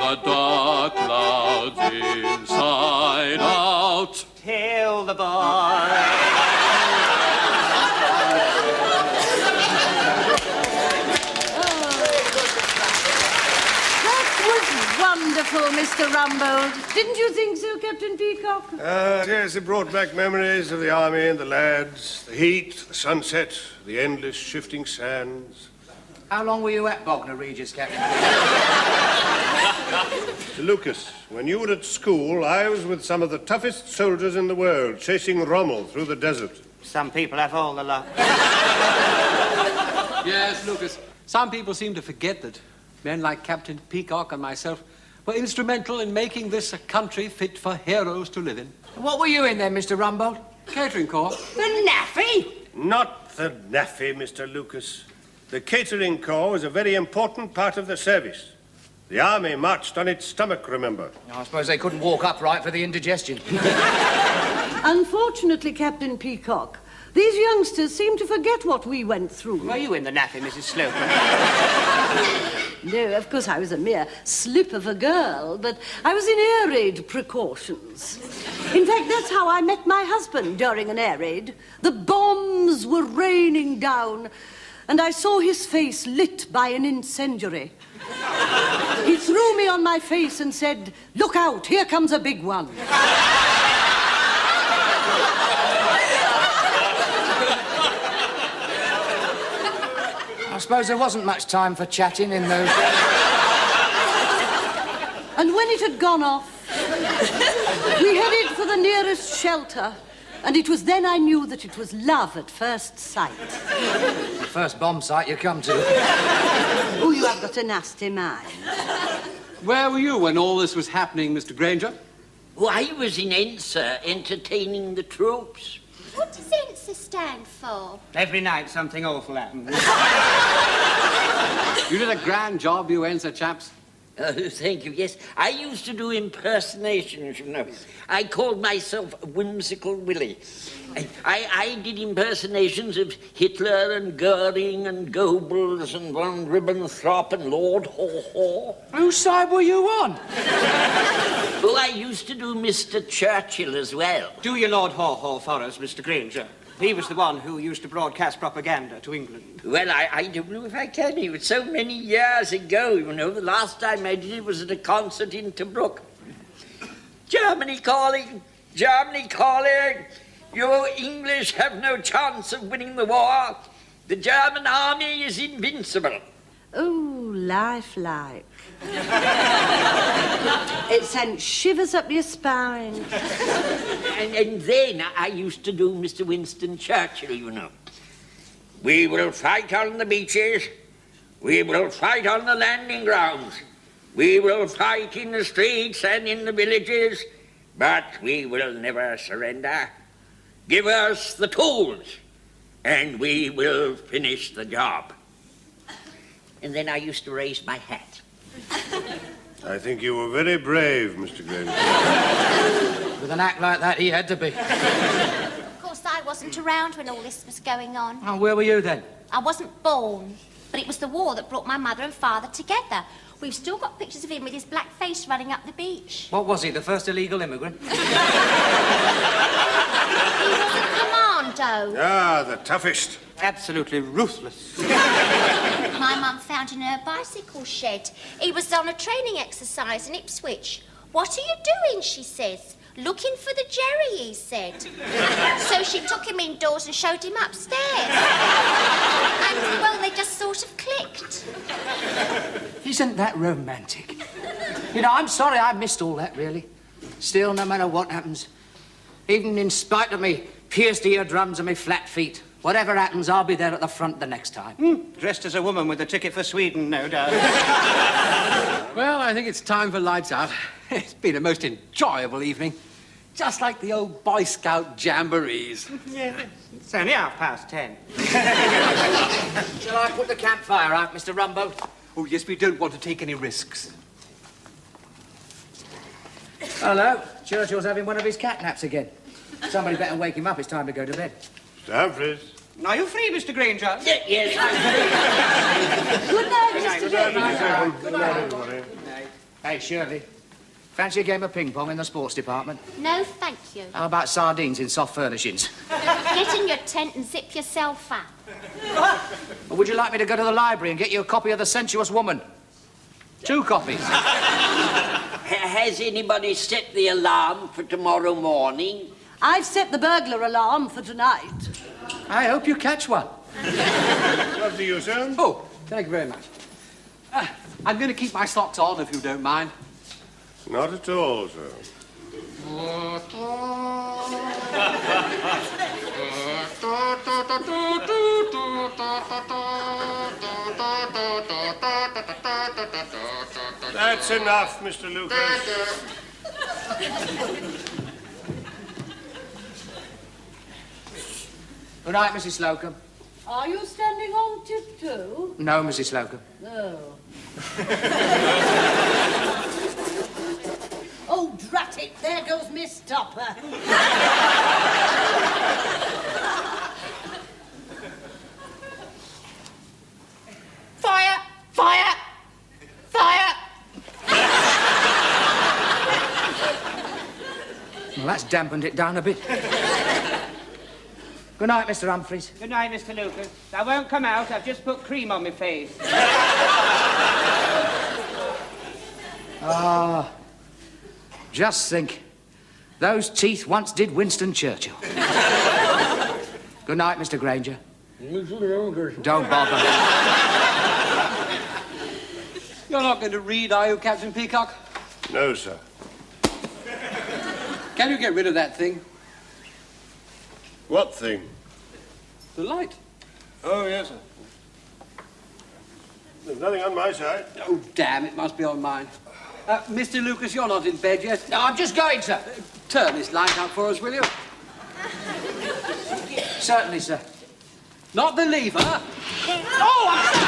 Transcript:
are dark clouds inside out. Tell the boy. Wonderful, Mr. Rumbold. Didn't you think so, Captain Peacock? Yes, it brought back memories of the army and the lads, the heat, the sunset, the endless shifting sands. How long were you at Bognor Regis, Captain? Sir Lucas, when you were at school, I was with some of the toughest soldiers in the world, chasing Rommel through the desert. Some people have all the luck. Yes, Lucas. Some people seem to forget that men like Captain Peacock and myself were instrumental in making this a country fit for heroes to live in. What were you in then, Mr. Rumbold? Catering Corps. The naffy? Not the naffy, Mr. Lucas. The catering corps was a very important part of the service. The army marched on its stomach, remember? I suppose they couldn't walk upright for the indigestion. Unfortunately, Captain Peacock, these youngsters seem to forget what we went through. Were you in the naffy, Mrs. Sloper? No, of course I was a mere slip of a girl, but I was in air raid precautions. In fact, that's how I met my husband during an air raid. The bombs were raining down, and I saw his face lit by an incendiary. He threw me on my face and said, "Look out, here comes a big one." I suppose there wasn't much time for chatting in those days. And when it had gone off, we headed for the nearest shelter, and it was then I knew that it was love at first sight. The first bomb site you come to. Oh, you have got a nasty mind. Where were you when all this was happening, Mr. Granger? Oh, I was in Ensa entertaining the troops. What does ENSA stand for? Every night something awful happens. You did a grand job, you Ensa chaps. Oh, thank you, yes. I used to do impersonations, you know. I called myself Whimsical Willie. I did impersonations of Hitler and Goering and Goebbels and von Ribbentrop and Lord Haw-Haw. Whose side were you on? Oh, I used to do Mr. Churchill as well. Do your Lord Haw-Haw for us, Mr. Granger. He was the one who used to broadcast propaganda to England. Well, I don't know if I can. It was so many years ago, you know. The last time I did it was at a concert in Tobruk. Germany calling! Germany calling! You English have no chance of winning the war. The German army is invincible. Oh, lifelike. It sent shivers up your spine. And then I used to do Mr. Winston Churchill, you know. We will fight on the beaches. We will fight on the landing grounds. We will fight in the streets and in the villages, but we will never surrender. Give us the tools, and we will finish the job. And then I used to raise my hat. I think you were very brave, Mr. Granger. With an act like that, he had to be. Of course, I wasn't around when all this was going on. Oh, where were you then? I wasn't born, but it was the war that brought my mother and father together. We've still got pictures of him with his black face running up the beach. What was he, the first illegal immigrant? He was a commando. Ah, the toughest. Absolutely ruthless. My mum found in her bicycle shed. He was on a training exercise in Ipswich. "What are you doing?" she says. "Looking for the Jerry," he said. So she took him indoors and showed him upstairs. And, well, they just sort of clicked. Isn't that romantic? You know, I'm sorry I missed all that, really. Still, no matter what happens, even in spite of me pierced eardrums and me flat feet, whatever happens, I'll be there at the front the next time. Dressed as a woman with a ticket for Sweden, no doubt. Well, I think it's time for lights out. It's been a most enjoyable evening. Just like the old Boy Scout jamborees. Yeah, it's only 10:30. Shall I put the campfire out, Mr. Rumbold? Oh, yes, we don't want to take any risks. Hello. Churchill's having one of his cat naps again. Somebody better wake him up. It's time to go to bed. Humphreys. Are you free, Mr. Granger? Yes. Good night, Mr. Granger. Good night, everybody. Hey, Shirley. Fancy a game of ping pong in the sports department? No, thank you. How about sardines in soft furnishings? Get in your tent and zip yourself up. Or would you like me to go to the library and get you a copy of The Sensuous Woman? 2 copies. Has anybody set the alarm for tomorrow morning? I've set the burglar alarm for tonight. I hope you catch one. After you, sir. Oh, thank you very much. I'm going to keep my socks on, if you don't mind. Not at all, sir. That's enough, Mr. Lucas. Good night, Mrs. Slocum. Are you standing on tiptoe? No, Mrs. Slocum. No. Oh, drat it, there goes Miss Topper. Fire! Fire! Fire! Well, that's dampened it down a bit. Good night, Mr. Humphreys. Good night, Mr. Lucas. I won't come out. I've just put cream on my face. Ah, just think. Those teeth once did Winston Churchill. Good night, Mr. Granger. Don't bother. You're not going to read, are you, Captain Peacock? No, sir. Can you get rid of that thing? What thing? The light. Oh, yes, sir. There's nothing on my side. Oh, damn, it must be on mine. Mr. Lucas, you're not in bed yet. No, I'm just going, sir. Turn this light up for us, will you? Certainly, sir. Not the lever. Oh, I'm...